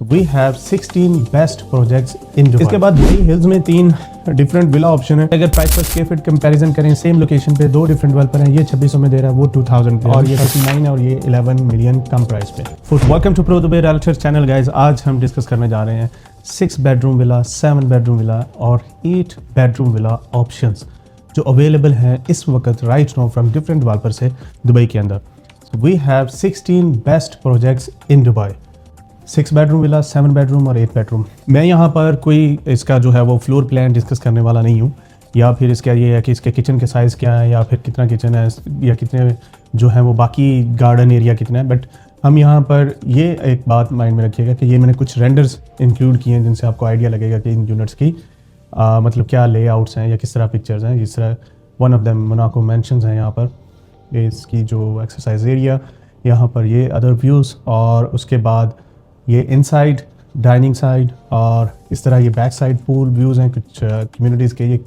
We have 16 best projects in Dubai. इसके बाद Dubai hills में 3 डिफरेंट विला ऑप्शन है। अगर price per square feet comparison करें, सेम लोकेशन पे 2 डिफरेंट डेवलपर हैं। ये 2600 में दे रहा है, वो 2000 पे, और ये 39 है, और ये 11 मिलियन कम प्राइस पे। Welcome to pro Dubai realtors channel guys. आज हम डिस्कस करने जा रहे हैं 6 बेडरूम विला, 7 बेडरूम विला और 8 बेडरूम विला ऑप्शंस जो अवेलेबल हैं इस वक्त right now from different developer से दुबई के अंदर। We have 16 best projects in Dubai. 6 bedroom villa, 7 bedroom और 8 बेडरूम। मैं यहाँ पर कोई इसका जो है वो फ्लोर प्लान डिस्कस करने वाला नहीं हूँ, या फिर इसका ये है कि इसके किचन के साइज़ क्या है, या फिर कितना किचन है, या कितने जो है वो बाकी गार्डन एरिया कितना है। बट हम यहाँ पर ये एक बात माइंड में रखिएगा कि ये मैंने कुछ रेंडर्स इंक्लूड किए हैं जिनसे आपको आइडिया लगेगा कि इन यूनिट्स की मतलब क्या लेआउट्स हैं या किस तरह पिक्चर्स हैं। जिस तरह one of them Monaco mentions हैं यहाँ पर, इसकी जो एक्सरसाइज एरिया, यहाँ पर ये अदर व्यूज़, और उसके बाद ये इनसाइड डाइनिंग साइड, और इस तरह ये बैक साइड पूल व्यूज़ हैं कुछ कम्युनिटीज़ के। ये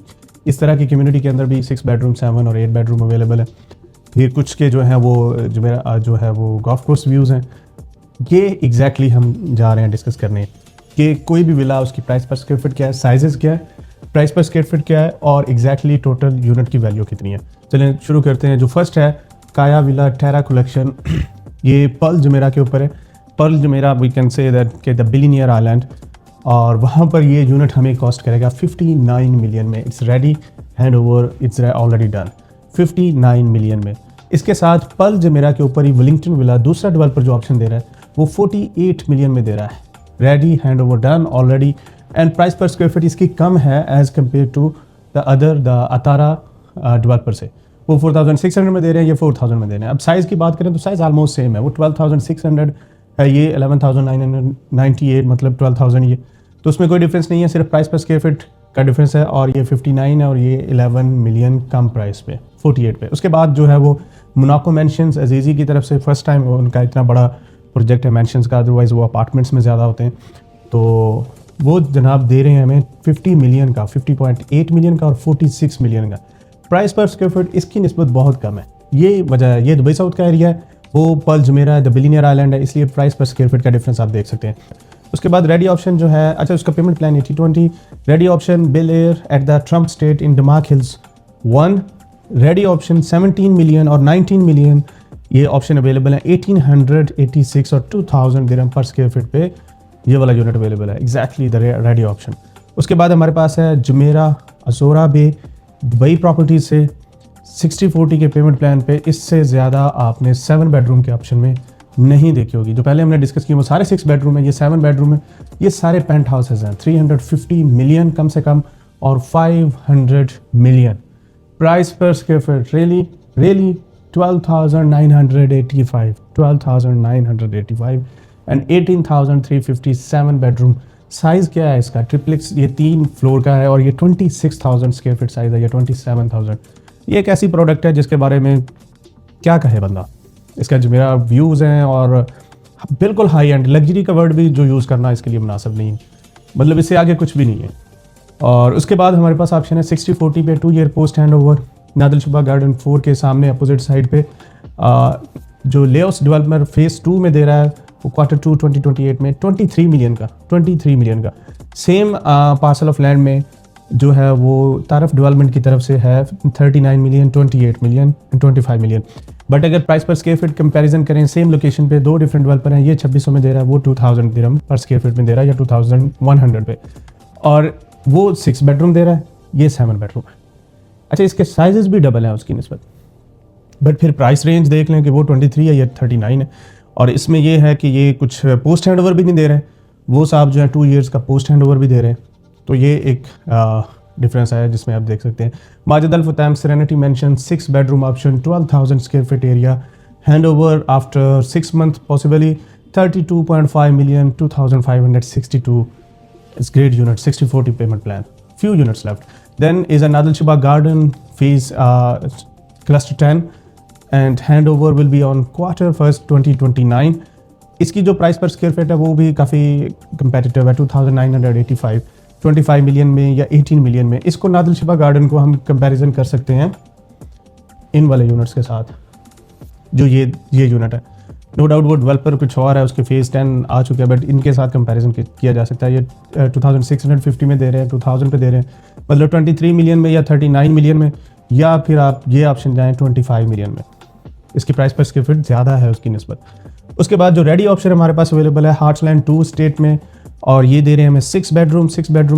इस तरह की कम्युनिटी के अंदर भी 6 बेडरूम, 7 और 8 बेडरूम अवेलेबल है। फिर कुछ के जो हैं वो जो मेरा जो है वो गोल्फ कोर्स व्यूज़ हैं। ये एग्जैक्टली हम जा रहे हैं डिस्कस करने कि कोई भी विला उसकी प्राइस पर स्क्वायर फीट क्या है, साइजेस क्या है, प्राइस पर स्क्वायर फीट क्या है, और एग्जैक्टली टोटल यूनिट की वैल्यू कितनी है। चलें शुरू करते हैं। जो फर्स्ट है काया विला टेरा कलेक्शन। ये पर्ल जुमेरा के ऊपर है। Pearl Jumeirah we can say that के द बिलियनियर आइलैंड, और वहाँ पर ये यूनिट हमें कॉस्ट करेगा 59 मिलियन में। It's ready, hand over it's already done, 59 million में। इसके साथ पर्ल जुमेरा के ऊपर ही वेलिंगटन विला दूसरा डेवलपर जो ऑप्शन दे रहा है वो 48 मिलियन में दे रहा है। Ready, hand over done already, and price per square feet इसकी कम है as compare to the Atara developer से। वो 4600 में दे रहे हैं, ये 4000 में दे रहे हैं। अब साइज़ की बात करें तो साइज़ ऑलमोस्ट सेम है। वो 12600 है, ये 11998, मतलब 12000 ये, तो उसमें कोई डिफरेंस नहीं है, सिर्फ प्राइस पर स्क्वायर फीट का डिफरेंस है। और ये 59 है और ये 11 मिलियन कम प्राइस पे, 48 पे। उसके बाद जो है वो मोनाको मेंशंस अजीज़ी की तरफ से फर्स्ट टाइम उनका इतना बड़ा प्रोजेक्ट है मेंशंस का, अदरवाइज़ वो अपार्टमेंट्स में ज़्यादा होते हैं। तो वो जनाब दे रहे हैं हमें 50 मिलियन का, 50.8 मिलियन का और 46 मिलियन का। प्राइस पर स्क्वायर फीट इसकी निस्बत बहुत कम है। ये वजह है, ये दुबई साउथ का एरिया है, वो Pearl Jumeirah the billionaire island है, इसलिए प्राइस पर स्क्वायर फीट का डिफरेंस आप देख सकते हैं। उसके बाद रेडी ऑप्शन जो है, अच्छा उसका payment plan 80/20। Ready option Bel Air at the Trump estate in Damac Hills 1। Ready option 17 million और 19 मिलियन ये ऑप्शन अवेलेबल है। 1886 और 2000 दिरहम पर स्क्वायर फीट पे ये वाला यूनिट अवेलेबल है, एग्जैक्टली द रेडी ऑप्शन। उसके बाद हमारे पास है जुमेरा अजोरा बे दुबई प्रॉपर्टी से 60/40 के पेमेंट प्लान पे। इससे ज़्यादा आपने 7 बेडरूम के ऑप्शन में नहीं देखी होगी। जो पहले हमने डिस्कस किया वो सारे 6 बेडरूम है, ये 7 बेडरूम है। ये सारे पेंट हाउसेज हैं, 350 मिलियन कम से कम और 500 million price per square feet. Really 12,985 and 18,357 bedroom. Size क्या है इसका? ट्रिप्लेक्स, ये 3 फ्लोर का है और ये 26,000 स्क्वायर फीट साइज़ है, या 27,000। ये एक ऐसी प्रोडक्ट है जिसके बारे में क्या कहे बंदा। इसका जो मेरा व्यूज़ हैं और बिल्कुल हाई एंड, लग्जरी का वर्ड भी जो यूज़ करना इसके लिए मुनासिब नहीं है, मतलब इससे आगे कुछ भी नहीं है। और उसके बाद हमारे पास ऑप्शन है 60/40 पे 2 year post hand over Nad Al Sheba garden 4 के सामने अपोजिट साइड पे। जो लेआउट्स डेवलपर फेज़ 2 में दे रहा है वो Q2 2028 में 23 मिलियन का। सेम पार्सल ऑफ लैंड में जो है वो तारफ डेवलपमेंट की तरफ से है 39 million, 28 million and 25 million. But अगर price per square feet comparison करें, सेम लोकेशन पे 2 डिफरेंट डेवलपर हैं। ये 2600 में दे रहा है, वो 2000 दिरहम पर स्क्वायर फीट में दे रहा है, या 2100 पे, और वो 6 बेडरूम दे रहा है, ये 7 बेडरूम है। अच्छा, इसके साइजेस भी डबल हैं उसकी निस्बत, बट फिर प्राइस रेंज देख लें कि वो 23 है, ये 39 है। और इसमें ये है कि ये कुछ पोस्ट हैंड ओवर भी नहीं दे रहे, वो साहब जो है 2 ईयर्स का पोस्ट हैंड ओवर भी दे रहे हैं। तो ये एक डिफरेंस है जिसमें आप देख सकते हैं। Majid Al Futtaim Serenity mansion 6 bedroom option, 12,000 square feet area, hand over after 6 month possibly, 32.5 million, 2,562 it's great unit, 60/40 payment plan, few units left. Then is a Nadal Shiba Garden phase cluster 10 and handover will be on Q1 2029. इसकी जो price per square feet है वो भी काफ़ी competitive है, 2985, 25 million में या 18 million में। इसको नादिल शिबा गार्डन को हम कंपैरिजन कर सकते हैं इन वाले यूनिट्स के साथ, जो ये यूनिट है। नो डाउट वो डेवलपर कुछ और है, उसके फेज 10 आ चुके हैं, बट इनके साथ कंपैरिजन किया जा सकता है। ये 2650 में दे रहे हैं, 2000 पे दे रहे हैं, मतलब 23 मिलियन में या 39 मिलियन में, या फिर आप ये ऑप्शन जाएँ 25 मिलियन में। इसकी प्राइस पर स्क्वायर फीट ज़्यादा है उसकी निस्बत। उसके बाद जो रेडी ऑप्शन हमारे पास अवेलेबल है हार्ट्सलैंड 2 स्टेट में, और ये दे रहे हैं हमें 6 बेडरूम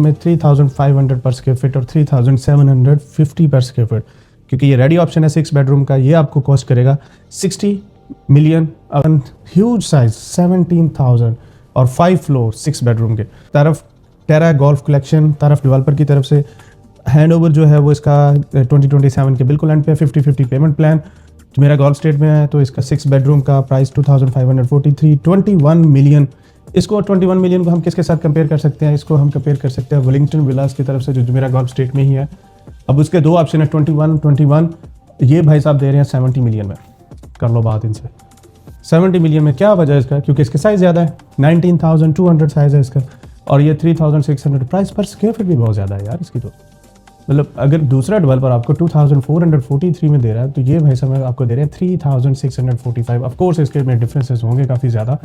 में 3500 पर स्क्वायर फीट और 3750 पर स्क्वायर फीट। क्योंकि ये रेडी ऑप्शन है 6 बेडरूम का, ये आपको कॉस्ट करेगा 60 मिलियन। ह्यूज साइज 17,000 और 5 फ्लोर 6 बेडरूम के तरफ टेरा गोल्फ कलेक्शन तरफ डेवलपर की तरफ से हैंड ओवर जो है वो इसका 2027 के बिल्कुल एंड पे 50-50 पेमेंट प्लान। मेरा गोल्फ स्टेट में है तो इसका 6 बेडरूम का प्राइस 2543, 21 मिलियन। इसको 21 मिलियन को हम किसके साथ कंपेयर कर सकते हैं? इसको हम कंपेयर कर सकते हैं वेलिंगटन विलास की तरफ से जो मेरा गोल्फ स्टेट में ही है। अब उसके दो ऑप्शन है 21, ये भाई साहब दे रहे हैं 70 मिलियन में। कर लो बात इनसे, 70 मिलियन में क्या वजह है इसका? क्योंकि इसके साइज़ ज़्यादा है, 19,200 साइज़ है इसका, और ये 3600 प्राइस पर स्क्वायर फीट भी बहुत ज़्यादा है यार इसकी। तो मतलब अगर दूसरा डेवलपर आपको 2443 में दे रहा है तो ये भाई साहब आपको दे रहे हैं 3645। ऑफ कोर्स इसके में डिफरेंसेस होंगे काफ़ी ज़्यादा,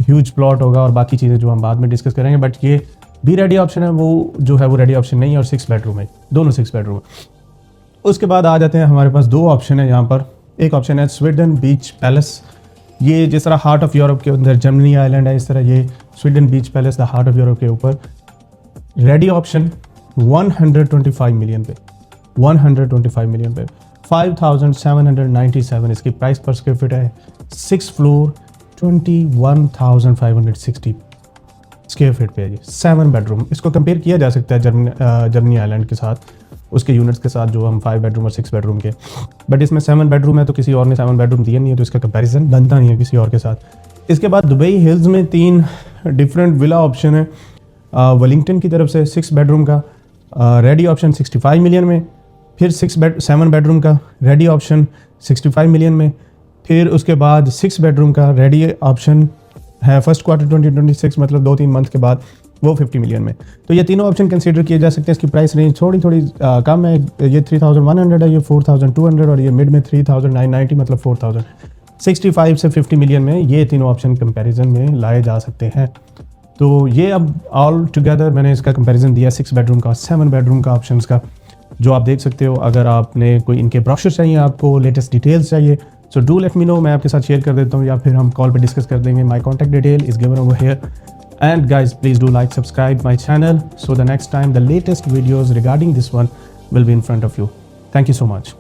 ह्यूज प्लॉट होगा और बाकी चीज़ें जो हम बाद में डिस्कस करेंगे, बट ये भी रेडी ऑप्शन है, वो जो है वो रेडी ऑप्शन नहीं है, और 6 बेडरूम है, दोनों 6 बेडरूम है। उसके बाद आ जाते हैं हमारे पास दो ऑप्शन है यहाँ पर। एक ऑप्शन है स्वीडन बीच पैलेस, ये जिस तरह हार्ट ऑफ यूरोप के अंदर जर्मनी आइलैंड है, इस तरह ये Sweden beach palace the heart of Europe के ऊपर रेडी ऑप्शन 125 मिलियन पे, 125 मिलियन पे 5797 इसकी प्राइस पर स्क्वायर फीट है। 6 फ्लोर 21,560 स्क्वायर फीट पे है जी, 7 बेडरूम। इसको कंपेयर किया जा सकता है जर्मनी आइलैंड के साथ, उसके यूनिट्स के साथ जो हम 5 बेडरूम और 6 बेडरूम के, बट इसमें 7 बेडरूम है तो किसी और ने 7 बेडरूम दिया नहीं है, तो इसका कंपैरिजन बनता नहीं है किसी और के साथ। इसके बाद दुबई हिल्स में 3 डिफरेंट विला ऑप्शन है वेलिंगटन की तरफ से 6 बेडरूम का रेडी ऑप्शन 65 मिलियन में, फिर 7 बेडरूम का रेडी ऑप्शन 65 मिलियन में, फिर उसके बाद 6 बेडरूम का रेडी ऑप्शन है फर्स्ट क्वार्टर 2026, मतलब 2-3 मंथ के बाद, वो 50 मिलियन में। तो ये तीनों ऑप्शन कंसीडर किए जा सकते हैं। इसकी प्राइस रेंज थोड़ी कम है, ये 3100 है, ये 4200, और ये मिड में 3990 मतलब 4000। 65 से 50 मिलियन में ये तीनों ऑप्शन कंपैरिजन में लाए जा सकते हैं। तो ये अब ऑल टुगेदर मैंने इसका कंपैरिजन दिया 6 बेडरूम का, 7 बेडरूम का ऑप्शंस का, जो आप देख सकते हो। अगर आपने कोई इनके ब्रोशर चाहिए, आपको लेटेस्ट डिटेल्स चाहिए, so do let me know, मैं आपके साथ शेयर कर देता हूँ, या फिर हम कॉल पे डिस्कस कर देंगे। माई contact detail is given over here, and guys please do like subscribe my channel, so the next time the latest videos regarding this one will be in front of you. Thank you so much.